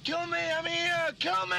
Kill me! I'm here! Kill me!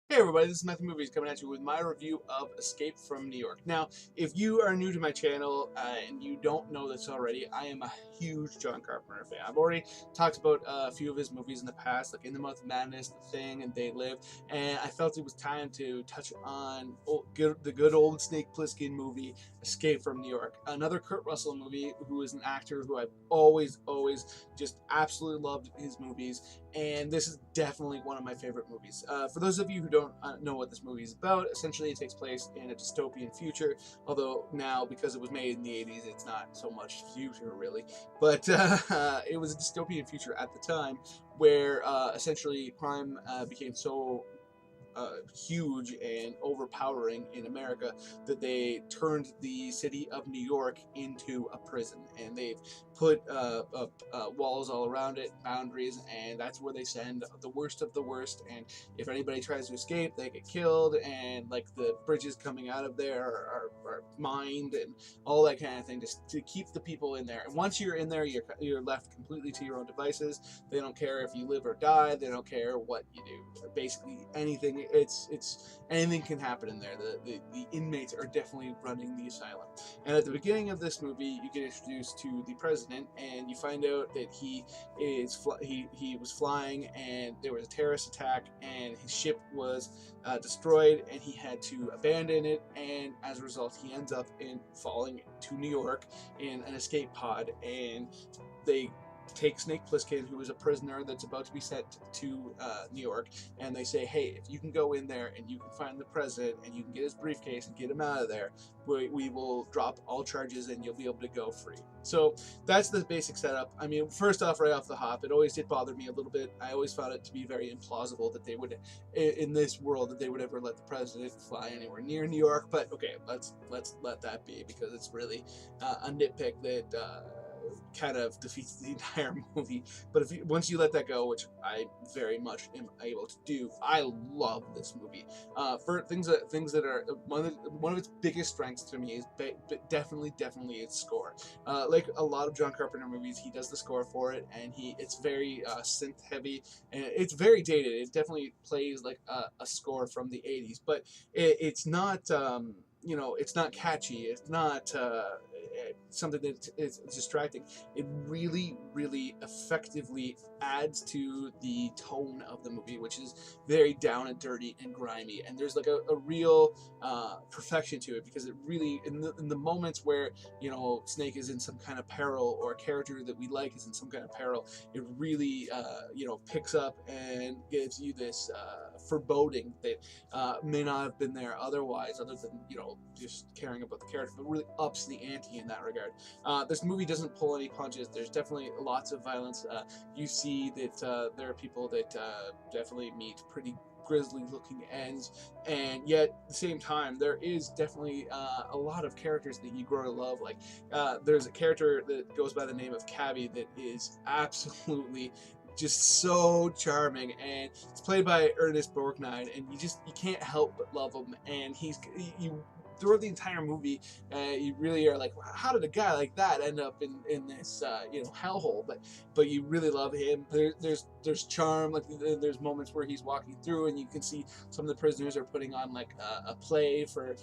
Hey everybody, this is Matthew Movies coming at you with my review of Escape from New York. Now, if you are new to my channel and you don't know this already, I am a huge John Carpenter fan. I've already talked about a few of his movies in the past, like In the Mouth of Madness, The Thing, and They Live, and I felt it was time to touch on the good old Snake Plissken movie, Escape from New York. Another Kurt Russell movie, who is an actor who I've always just absolutely loved his movies, and this is definitely one of my favorite movies. For those of you who don't know what this movie is about, essentially it takes place in a dystopian future, although now, because it was made in the 80s, it's not so much future really, but it was a dystopian future at the time where essentially crime became so huge and overpowering in America that they turned the city of New York into a prison, and they've put walls all around it, boundaries, and that's where they send the worst of the worst. And if anybody tries to escape, they get killed, and like the bridges coming out of there are mined and all that kind of thing, just to keep the people in there. And once you're in there, you're left completely to your own devices. They don't care if you live or die. They don't care what you do. Basically anything. It's anything can happen in there. The inmates are definitely running the asylum. And at the beginning of this movie, you get introduced to the president, and you find out that he was flying, and there was a terrorist attack, and his ship was destroyed, and he had to abandon it. And as a result, he ends up falling to New York in an escape pod, and they take Snake Plissken, who is a prisoner that's about to be sent to New York, and they say, hey, if you can go in there and you can find the president and you can get his briefcase and get him out of there, we will drop all charges and you'll be able to go free. So that's the basic setup. I mean, first off, right off the hop, it always did bother me a little bit. I always found it to be very implausible that they would, in this world, that they would ever let the president fly anywhere near New York. But okay, let's let that be, because it's really a nitpick that kind of defeats the entire movie. But once you let that go, which I very much am able to do, I love this movie. For things that are one of its biggest strengths to me is definitely its score. Like a lot of John Carpenter movies, he does the score for it, and it's very synth heavy, and it's very dated. It definitely plays like a score from the 80s, but it's not it's not catchy. It's not something that is distracting. It really effectively adds to the tone of the movie, which is very down and dirty and grimy, and there's like a real perfection to it, because it really, in the moments where Snake is in some kind of peril, or a character that we like is in some kind of peril, it really picks up and gives you this foreboding that may not have been there otherwise, other than just caring about the character, but really ups the ante in that regard. This movie doesn't pull any punches. There's definitely lots of violence. You see that there are people that definitely meet pretty grisly looking ends, and yet at the same time there is definitely a lot of characters that you grow to love. Like there's a character that goes by the name of Cabby that is absolutely just so charming, and it's played by Ernest Borgnine, and you can't help but love him. And you throughout the entire movie, you really are like, how did a guy like that end up in this hellhole? But you really love him. There's charm. Like there's moments where he's walking through, and you can see some of the prisoners are putting on like a play for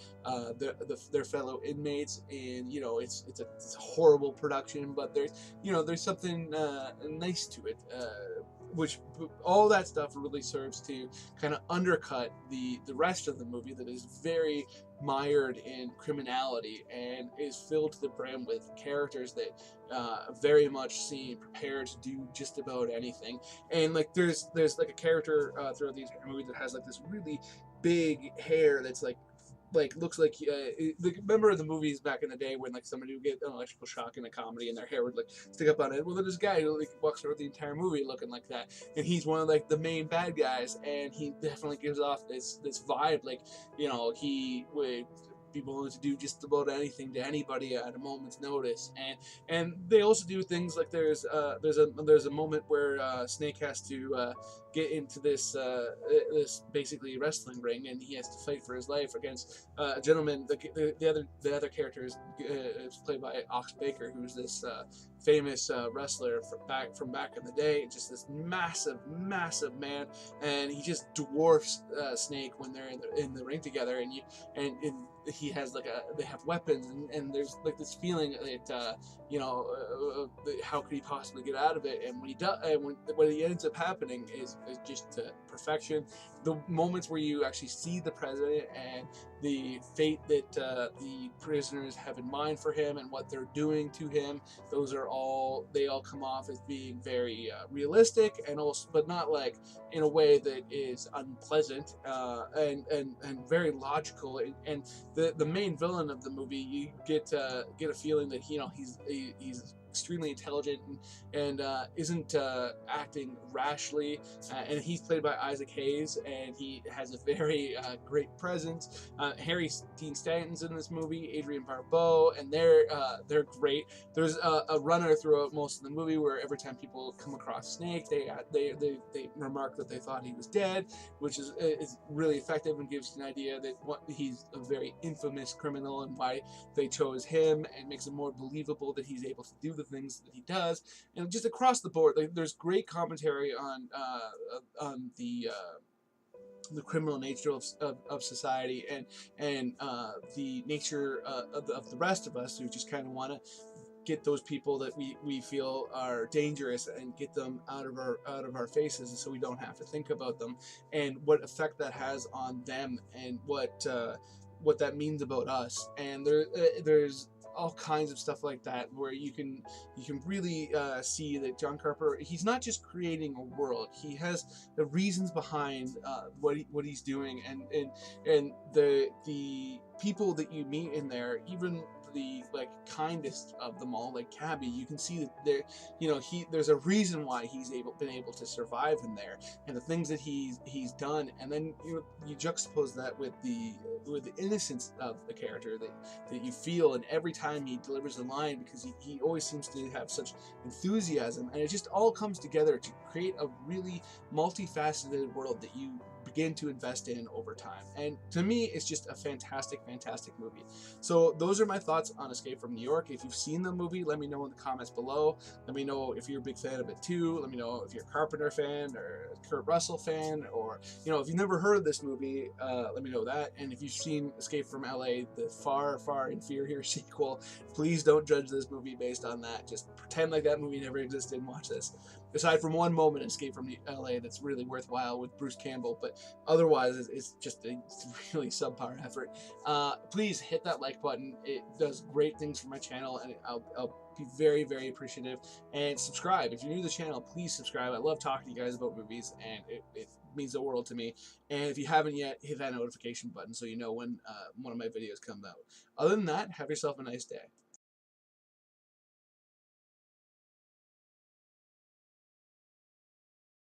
their fellow inmates, and it's a horrible production, but there's something nice to it. Which all that stuff really serves to kind of undercut the rest of the movie that is very mired in criminality and is filled to the brim with characters that very much seem prepared to do just about anything. And like there's like a character throughout the entire movie that has like this really big hair that's like looks like remember the movies back in the day when like somebody would get an electrical shock in a comedy and their hair would like stick up on it? Well, there's this guy who like walks throughout the entire movie looking like that, and he's one of like the main bad guys, and he definitely gives off this vibe like he would be willing to do just about anything to anybody at a moment's notice. And they also do things like there's a moment where Snake has to get into this basically wrestling ring, and he has to fight for his life against a gentleman. The other character is played by Ox Baker, who's this famous wrestler from back in the day. Just this massive man, and he just dwarfs Snake when they're in the ring together. And he has they have weapons, and there's like this feeling that how could he possibly get out of it? And when he does, when he ends up happening is just perfection. The moments where you actually see the president and the fate that the prisoners have in mind for him and what they're doing to him, they all come off as being very realistic, and also, but not like in a way that is unpleasant, and very logical. And the main villain of the movie, you get a feeling that he's extremely intelligent and isn't acting rashly, and he's played by Isaac Hayes, and he has a very great presence. Harry Dean Stanton's in this movie, Adrienne Barbeau, and they're great. There's a runner throughout most of the movie where every time people come across Snake, they remark that they thought he was dead, which is really effective and gives you an idea that he's a very infamous criminal and why they chose him, and makes it more believable that he's able to do the things that he does. And just across the board, there's great commentary on the criminal nature of society, and the nature of the rest of us who just kind of want to get those people that we feel are dangerous and get them out of our faces, so we don't have to think about them, and what effect that has on them, and what that means about us. And there's all kinds of stuff like that where you can really see that John Carpenter, he's not just creating a world, he has the reasons behind what he's doing, and the people that you meet in there, even the kindest of them all, like Cabby, you can see that there's a reason why he's been able to survive in there, and the things that he's done. And then you juxtapose that with the innocence of the character that you feel, and every time he delivers a line, because he always seems to have such enthusiasm, and it just all comes together to create a really multifaceted world that you begin to invest in over time. And to me, it's just a fantastic movie. So those are my thoughts on Escape from New York. If you've seen the movie, let me know in the comments below. Let me know if you're a big fan of it too. Let me know if you're a Carpenter fan or a Kurt Russell fan, or if you've never heard of this movie, let me know that. And if you've seen Escape from LA, the far inferior sequel, please don't judge this movie based on that. Just pretend like that movie never existed and watch this. Aside from one moment in Escape from LA that's really worthwhile with Bruce Campbell, but otherwise it's just a really subpar effort. Please hit that like button. It does great things for my channel, and I'll be very appreciative. And subscribe. If you're new to the channel, please subscribe. I love talking to you guys about movies, and it means the world to me. And if you haven't yet, hit that notification button so you know when one of my videos comes out. Other than that, have yourself a nice day.